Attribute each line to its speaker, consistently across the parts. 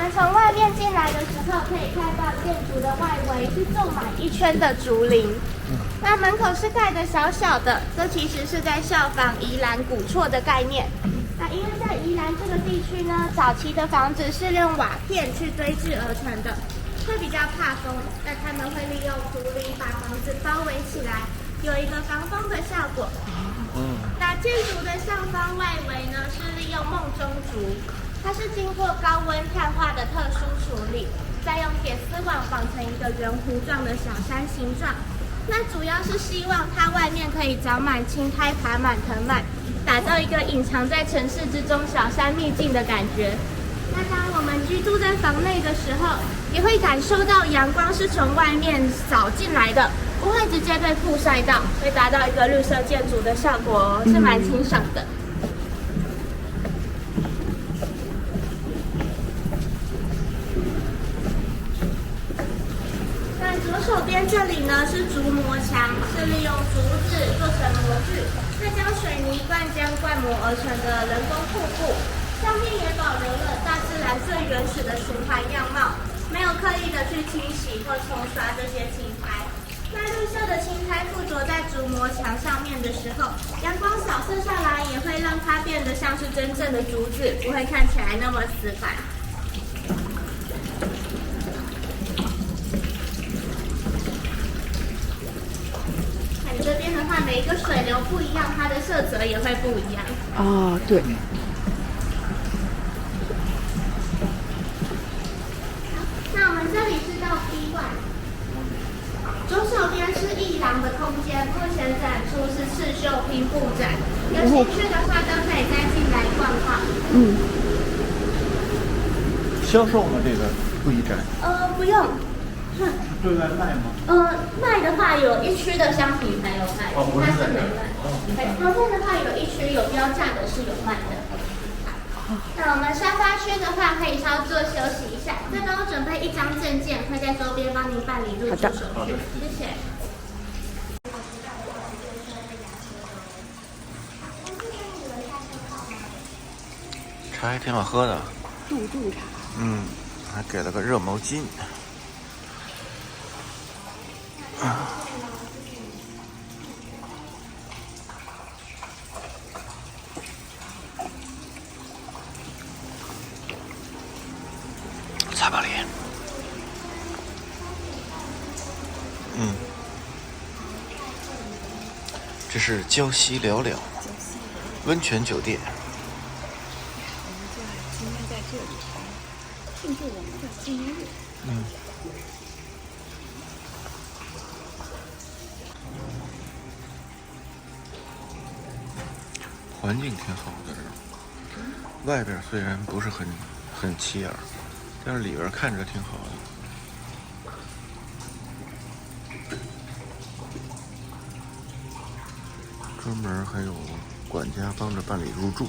Speaker 1: 们从外面进来的时候，可以看到建筑的外围是种满一圈的竹林。那门口是盖的小小的，这其实是在效仿宜兰古厝的概念。那因为在宜兰这个地区呢，早期的房子是用瓦片去堆制而成的，会比较怕风，那他们会利用竹林把房子包围起来，有一个防风的效果。那建筑的上方外围呢，是利用梦中竹，它是经过高温碳化的特殊处理，再用铁丝网绑成一个圆弧状的小山形状。那主要是希望它外面可以长满青苔、爬满藤蔓，打造一个隐藏在城市之中小山秘境的感觉。那当我们居住在房内的时候，也会感受到阳光是从外面扫进来的，不会直接被曝晒到，会达到一个绿色建筑的效果，是蛮清爽的。那左手边这里呢是竹模墙，是利用竹子做成模具，再将水泥灌浆灌模而成的人工瀑布。上面也保留了大自然最原始的循环样貌，没有刻意的去清洗或冲刷这些青苔。那绿色的青苔附着在竹模墙上面的时候，阳光扫射下来，也会让它变得像是真正的竹子，不会看起来那么死板。看这边的话，每一个水流不一样，它的色泽也会不一样。
Speaker 2: 啊，对。
Speaker 1: 那我们这里是到 B1， 左手边是艺廊的空间，目前展出是刺绣拼布展，有兴趣的话都可以再进来逛逛。
Speaker 3: 销售吗？这个布艺展？
Speaker 1: 不用。
Speaker 3: 对外卖吗？
Speaker 1: 卖的话有一区的商品还有卖，
Speaker 3: 不是
Speaker 1: 但是没卖。旁边的话有一区有标价的是有卖的。那我们沙发区的话，可以稍作休息一下。这边我准备一张证件，会在周边帮您办理入住手续。谢谢。
Speaker 3: 茶还挺好喝的。
Speaker 2: 杜仲茶。
Speaker 3: 还给了个热毛巾。擦把脸。这是礁溪聊聊温泉酒店。
Speaker 2: 我们就今天在这里庆祝我们的纪念日。
Speaker 3: 环境挺好的，外边虽然不是很起眼，但是里边看着挺好的。专门还有管家帮着办理入住。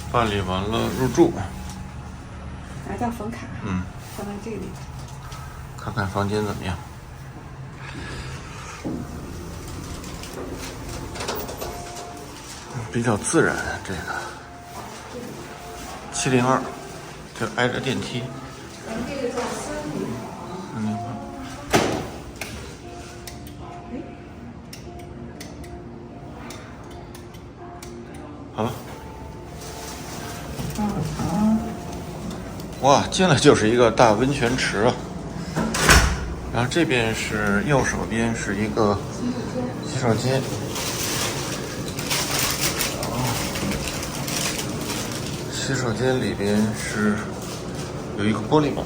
Speaker 3: 办理完了入住，
Speaker 2: 拿到房卡，放在这里。
Speaker 3: 看看房间怎么样？比较自然，这个702，就挨着电梯。好了。哇，进来就是一个大温泉池啊！然后这边是右手边是一个洗手间，洗手间里边是有一个玻璃板。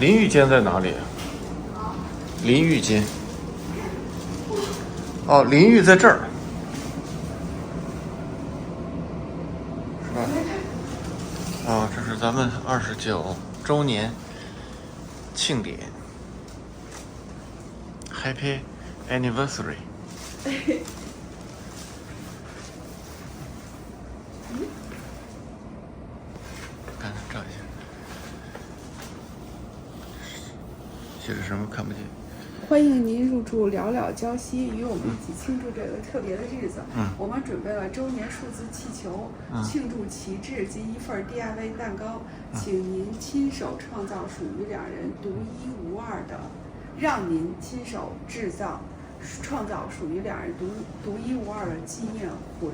Speaker 3: 淋浴间在哪里？淋浴间。哦，淋浴在这儿。这是咱们29周年庆典， Happy Anniversary。看照一下，写着什么看不见。
Speaker 2: 欢迎您入住了了礁溪，与我们一起庆祝这个特别的日子。我们准备了周年数字气球、庆祝旗帜及一份 DIY 蛋糕，请您亲手创造属于两人独一无二的，让您亲手创造属于两人独一无二的纪念回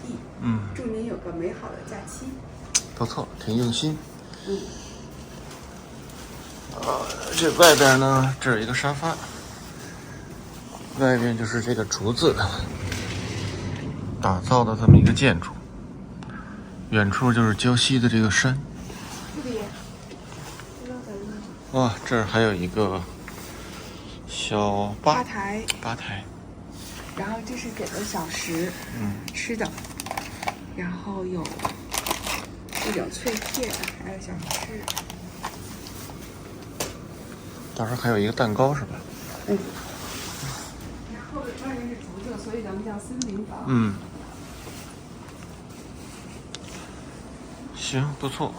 Speaker 2: 忆。祝您有个美好的假期。
Speaker 3: 不错，挺用心。这外边呢，这有一个沙发，外边就是这个竹子打造的这么一个建筑，远处就是礁溪的这个山。哇，这儿还有一个小吧台，
Speaker 2: 然后这是给的小食，吃的，然后有这种脆片，还有小吃。
Speaker 3: 到时候还有一个蛋糕是吧？
Speaker 2: 然后外面是竹子，所以咱们叫森林房。
Speaker 3: 行，不错。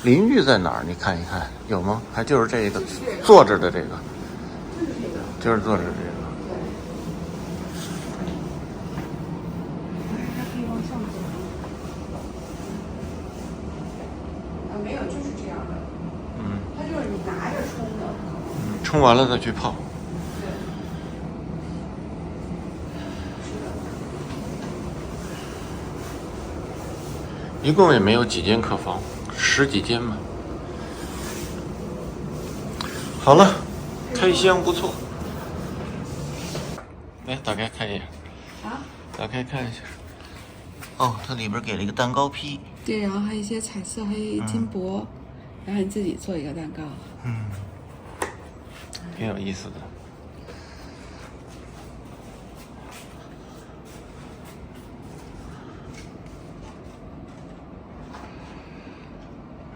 Speaker 3: 淋浴在哪儿？你看一看有吗？还就是这个坐着的这个，就是坐着这个。
Speaker 2: 没有，就是这样的。它就是你拿着冲的。
Speaker 3: 冲完了再去泡。一共也没有几间客房，10几间吧。好了，开箱不错。来，打开看一眼。打开看一下。哦，它里边给了一个蛋糕坯。
Speaker 2: 对，然后还有一些彩色，还有金箔，然后你自己做一个蛋糕。
Speaker 3: 挺有意思的。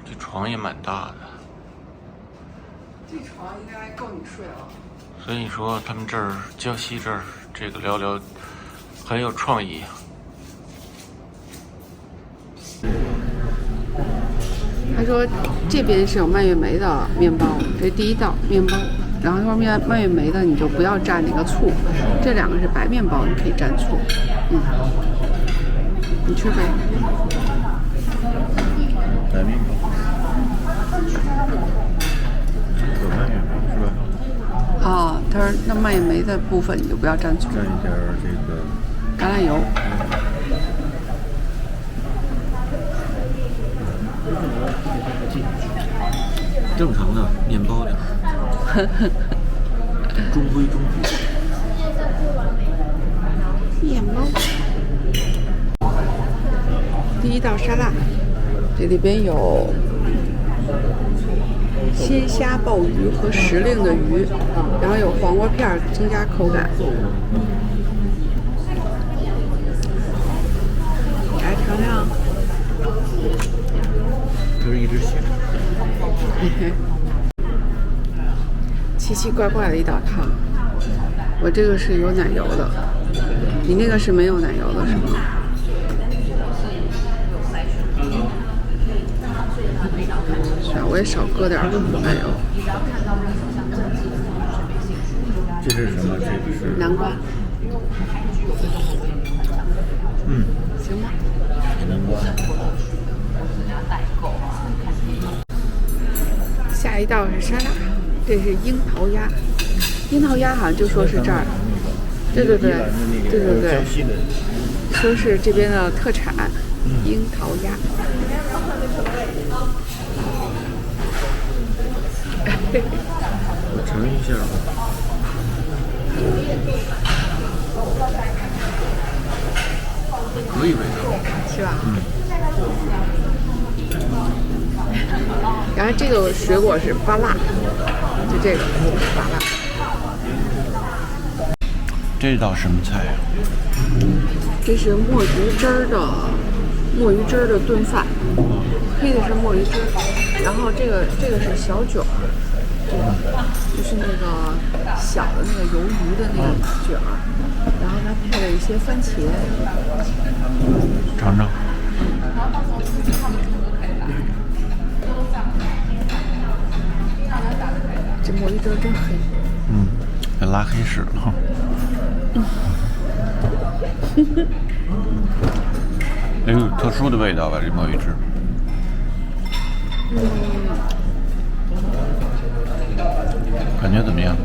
Speaker 3: 这床也蛮大的。
Speaker 2: 这床应该够你睡了。
Speaker 3: 所以说他们这儿礁溪这儿这个聊聊很有创意。
Speaker 2: 他说这边是有蔓越莓的面包，这是第一道面包。然后说蔓越莓的你就不要蘸那个醋，这两个是白面包，你可以蘸醋。你吃呗。
Speaker 3: 白面包。有蔓越莓是吧？
Speaker 2: 他说那蔓越莓的部分你就不要蘸醋，
Speaker 3: 蘸一点这个
Speaker 2: 橄榄油。
Speaker 3: 正常的面包的，中规中矩。
Speaker 2: 面包。第一道沙拉，这里边有鲜虾、鲍鱼和时令的鱼，然后有黄瓜片增加口感。来尝尝。
Speaker 3: 这是一只蟹。
Speaker 2: 奇奇怪怪的一道汤，我这个是有奶油的，你那个是没有奶油的是吗？是啊，我也少搁点奶油。
Speaker 3: 这是什么？这个是
Speaker 2: 南瓜。行吗？
Speaker 3: 南瓜。
Speaker 2: 下一道是沙拉，这是樱桃鸭。樱桃鸭好像就说是这儿，对，说是这边的特产，樱桃鸭。
Speaker 3: 我尝一下吧。可以味道。
Speaker 2: 是吧？然后这个水果是芭乐，就这个就是芭乐。
Speaker 3: 这道什么菜啊？
Speaker 2: 这是墨鱼汁儿的炖饭，黑的是墨鱼汁，然后这个是小卷儿，就是那个小的那个鱿鱼的那个卷儿，然后它配了一些番茄。
Speaker 3: 尝尝。
Speaker 2: 这墨鱼汁真黑。
Speaker 3: 还拉黑屎了。有特殊的味道吧，这墨鱼汁。感觉怎么样？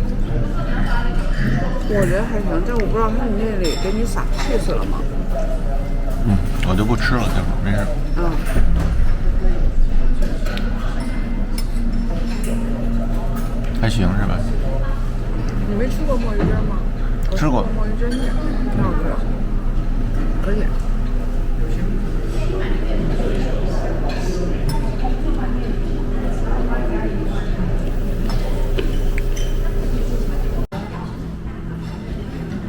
Speaker 2: 我觉得还行，但我不知道他们那里给你撒 cheese 了吗？
Speaker 3: 我就不吃了，这会儿没事。还行是吧？
Speaker 2: 你没吃过墨鱼汁吗？
Speaker 3: 吃过。
Speaker 2: 墨鱼汁面，挺好吃的，可以。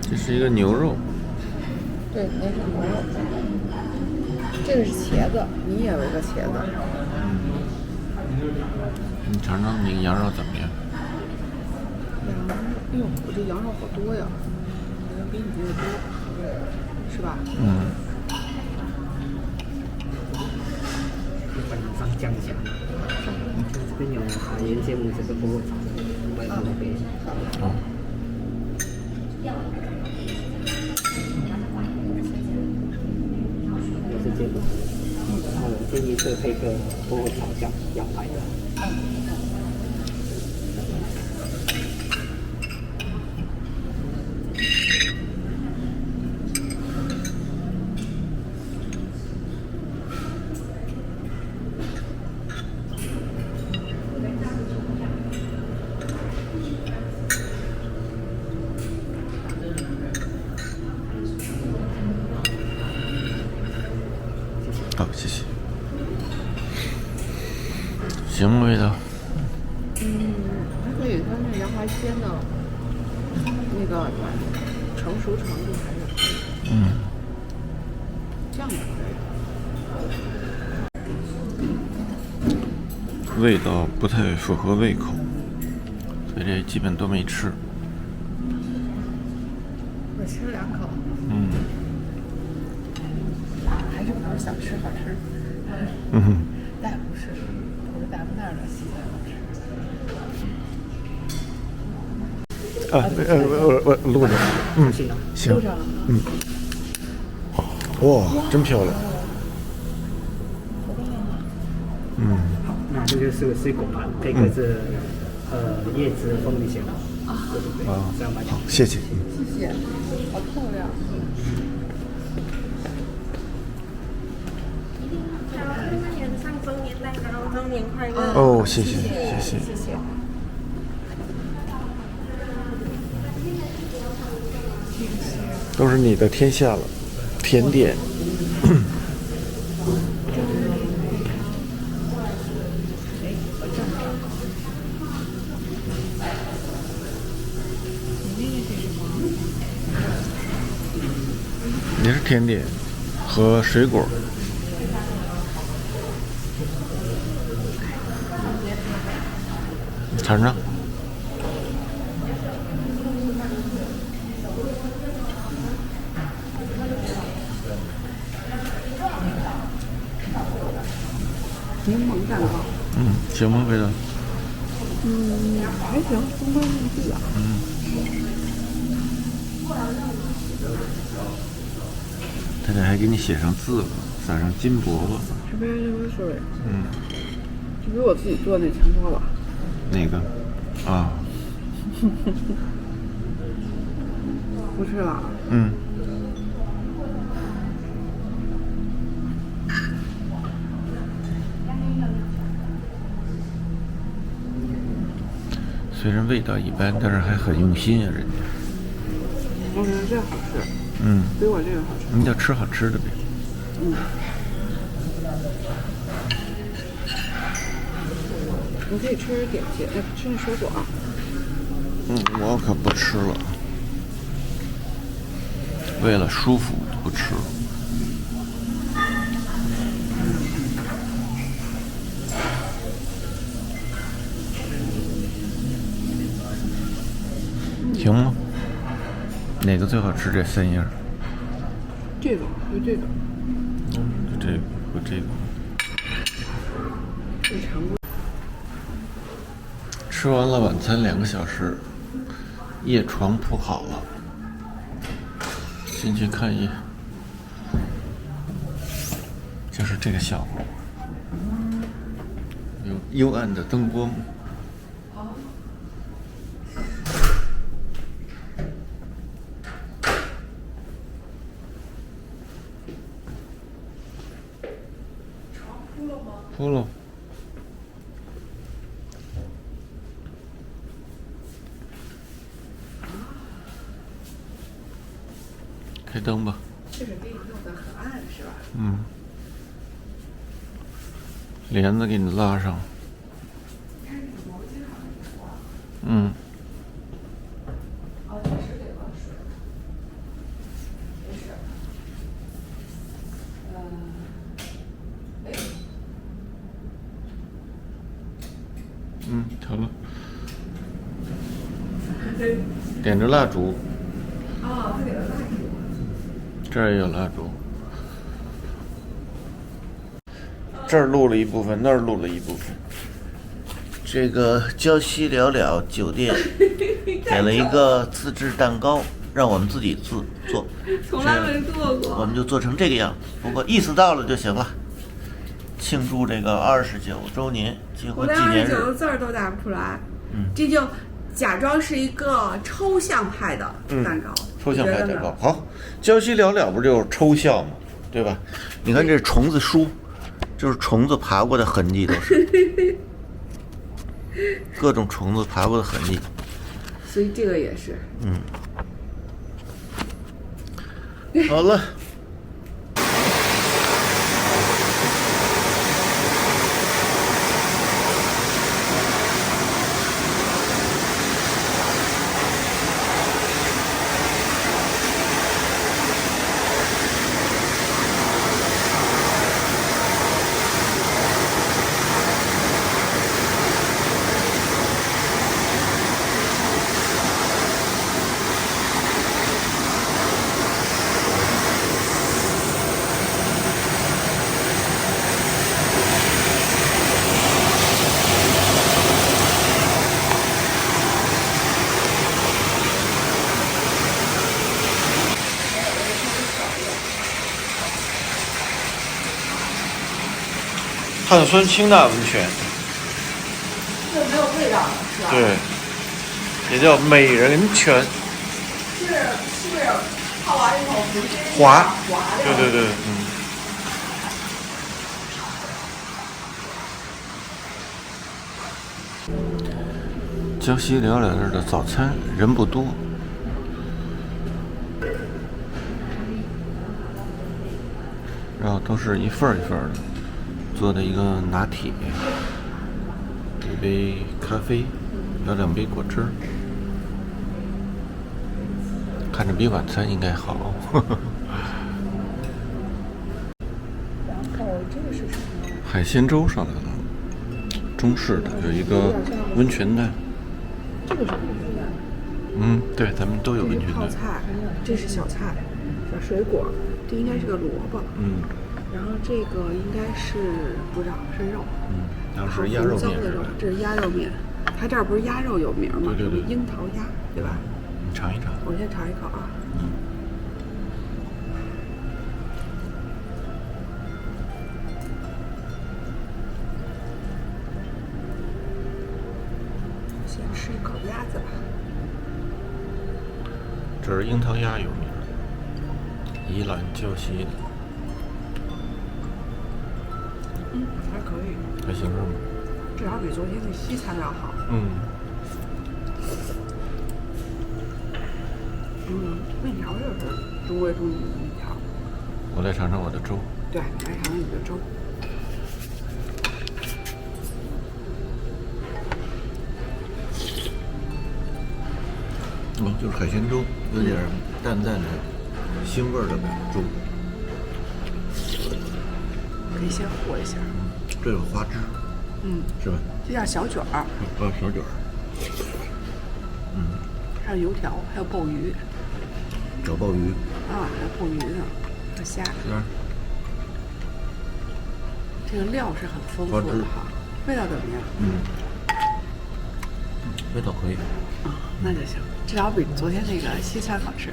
Speaker 3: 这是一个牛肉。
Speaker 2: 对，那是牛肉。这个是茄子，你也有一个茄子。
Speaker 3: 你尝尝那个羊肉怎么样？
Speaker 2: 哎呦，我这羊肉好多呀，好像比你那个多，是吧？
Speaker 4: 晚上酱香，这边有盐芥末这个菠萝炒的，外头那边。我是芥末，然后我建议是配个菠萝炒酱羊排的。
Speaker 3: 好，谢谢。行吗？味道？
Speaker 2: 还可以，它那羊排煎的，那个成熟程度还是可以。酱也可以。
Speaker 3: 味道不太符合胃口，所以这基本都没吃。
Speaker 2: 我吃了2口。还是不是想吃好吃？但不是，我是咱们那儿的西餐好吃。
Speaker 3: 我录着。行。
Speaker 2: 录上了。
Speaker 3: 哇，真漂亮。
Speaker 4: 好，那这就是水果盘，配个是叶子凤梨馅。对，这样买好。
Speaker 3: 谢谢。
Speaker 2: 谢谢，好漂亮。
Speaker 3: 哦，谢谢，谢谢。
Speaker 2: 谢谢。
Speaker 3: 都是你的天下了，甜点。也是甜点和水果。尝尝。
Speaker 2: 柠檬蛋糕。
Speaker 3: 行吗？味道？
Speaker 2: 还行，中规中矩啊。
Speaker 3: 他这还给你写上字了，撒上金箔了。
Speaker 2: 这边anniversary。这比我自己做那强多了。
Speaker 3: 哪个？啊。
Speaker 2: 不是了。
Speaker 3: 虽然味道一般，但是还很用心啊，人家。
Speaker 2: 我觉得这好吃。比我这个好吃。
Speaker 3: 你就吃好吃的呗。
Speaker 2: 你可以吃点心，吃那水果。
Speaker 3: 我可不吃了，为了舒服不吃了。评吗？哪个最好吃？这3样？
Speaker 2: 这个和这个，
Speaker 3: 这个和这个。
Speaker 2: 最常规。
Speaker 3: 吃完了晚餐2个小时，夜床铺好了，进去看一眼，就是这个效果，有幽暗的灯光。
Speaker 2: 床铺了吗？
Speaker 3: 铺了。开灯吧。
Speaker 2: 这个给你弄得很暗是吧？
Speaker 3: 嗯。帘子给你拉上。
Speaker 2: 你看这个毛巾好像是黄。
Speaker 3: 嗯。
Speaker 2: 哦，确实得往水。没事。
Speaker 3: 调了。点着蜡烛。
Speaker 2: 哦，它点了蜡烛。
Speaker 3: 这儿也有蜡烛。这儿录了一部分，那儿录了一部分。这个礁溪了了酒店点了一个自制蛋糕，让我们自己做，
Speaker 2: 从来没做过。
Speaker 3: 我们就做成这个样子。不过意思到了就行了。庆祝这个29周年结婚纪念日。
Speaker 2: 我连29个字儿都打不出来。这就假装是一个抽象派的蛋糕。
Speaker 3: 抽象派蛋糕。好，礁溪了了不就是抽象吗？对吧？你看这虫子书，就是虫子爬过的痕迹，都是各种虫子爬过的痕迹。
Speaker 2: 所以这个也是。
Speaker 3: 好了。碳酸氢钠温泉，
Speaker 2: 这没有味道是吧？
Speaker 3: 对，也叫美人泉。
Speaker 2: 是泡完以后浑身
Speaker 3: 滑，
Speaker 2: 滑
Speaker 3: 对对对，礁溪了了这儿的早餐人不多，然后都是一份一份的做的一个拿铁，一杯咖啡，有2杯果汁，看着比晚餐应该好。
Speaker 2: 然后这个是什么？
Speaker 3: 海鲜粥上来了，中式的，有一个温泉蛋。
Speaker 2: 这个是温泉蛋。
Speaker 3: 对，咱们都有温泉蛋。
Speaker 2: 泡菜，这是小菜，小水果，这应该是个萝卜。然后这个应该是不知道是肉。
Speaker 3: 然后是鸭肉面。
Speaker 2: 这是鸭肉面，它这儿不是鸭肉有名吗？
Speaker 3: 对，
Speaker 2: 樱桃鸭，对吧？
Speaker 3: 你尝一尝。
Speaker 2: 我先尝一口啊。先吃一口鸭子吧。
Speaker 3: 这是樱桃鸭有名，宜兰礁溪的。
Speaker 2: 还可以。
Speaker 3: 还行是吗？
Speaker 2: 至少比昨天的西餐要好。面条就是中规中矩的面条。
Speaker 3: 我来尝尝我的粥。
Speaker 2: 对，你来尝尝你的粥。
Speaker 3: 就是海鲜粥，有点淡淡的腥味的粥。
Speaker 2: 可以先和一下。
Speaker 3: 这有花枝。是吧？
Speaker 2: 这叫小卷儿。
Speaker 3: 小卷儿。
Speaker 2: 还有油条，还有鲍鱼。
Speaker 3: 有鲍鱼
Speaker 2: 啊，还有鲍鱼呢，还有虾。这个料是很丰富的哈，味道怎么样？
Speaker 3: 味道可以。
Speaker 2: 啊，那就行，至少比昨天那个西餐好吃。